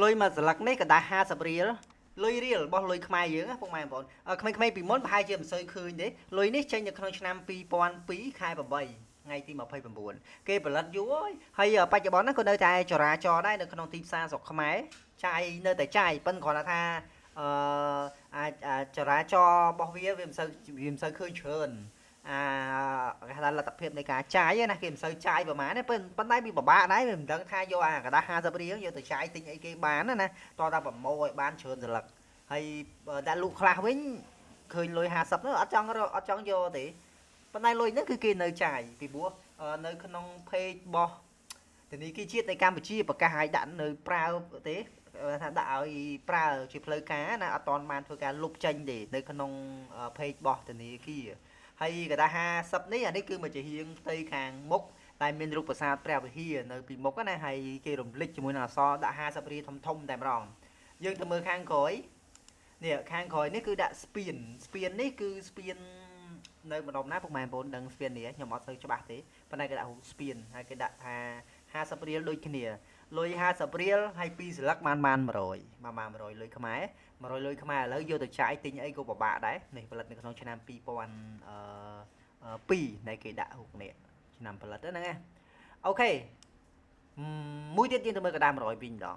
លុយមកស្លឹកនេះក៏ដាក់50រៀលលុយរៀលរបស់លុយខ្មែរយើងណាពុកម៉ែបងប្អូនក្មេងៗពីមុនប្រហែលជាមិនសូវឃើញទេលុយនេះចេញនៅក្នុងឆ្នាំ2002ខែ8ថ្ងៃទី29គេផលិតយូរហើយបច្ចុប្បន្នហ្នឹងក៏នៅតែចរាចរដែរនៅក្នុងទីផ្សារស្រុកខ្មែរចាយនៅតែចាយប៉ុន្តែគ្រាន់តែថាអាចចរាចររបស់វាមិនសូវឃើញច្រើនគេថាលទ្ធភាពនៃការចាយណាគេមិនសូវចាយប្រហែលទេប៉ុន្តែវាពិបាកដែរមិនដឹងថាយកអាกระดาษ50រៀលយកទៅចាយទិញអីគេបានណាតោះតែប្រម៉ូឲ្យបានច្រើនសន្លឹកហើយដាក់លក់ខ្លះវិញឃើញលុយ50នោះអត់ចង់យកទេប៉ុន្តែលុយហ្នឹងគឺគេនៅចាយពីព្រោះនៅក្នុង page របស់ធនាគារជាតិនៃកម្ពុជាប្រកាសឲ្យដាក់នៅប្រើទេថាដាក់ឲ្យប្រើជាផ្លូវការណាអត់តាន់បានធ្វើការលុបចេញទេនៅក្នុង page របស់ធនាគារហើយកដា50នេះអានេះគឺមកជាហៀងផ្ទៃខាងមុខតែមានរូបប្រាសាទព្រះវិហារនៅពីមុខណាហើយគេរំលេចជាមួយនឹងអក្សរដាក់50រៀលធំតែម្ដងយើងទៅមើលខាងក្រោយនេះខាងក្រោយនេះគឺដាក់ស្ពាននេះគឺស្ពាននៅម្ដុំណាពុកម៉ែបងប្អូនដឹងស្ពាននេះខ្ញុំអត់សូវច្បាស់ទេប៉ុន្តែគេដាក់រូបស្ពានហើយគេដាក់ថា50រៀលដូចគ្នាលុយ50រៀលហើយ2ស្លឹកបាន100លុយខ្មែរ100លុយខ្មែរឥឡូវយកទៅចាយទិញអីក៏ពិបាកដែរនេះផលិតនៅក្នុងឆ្នាំ2002ដែលគេដាក់រូបនេះឆ្នាំផលិតហ្នឹងណាអូខេមួយទៀតយើងទៅមើលកដា100វិញម្ដង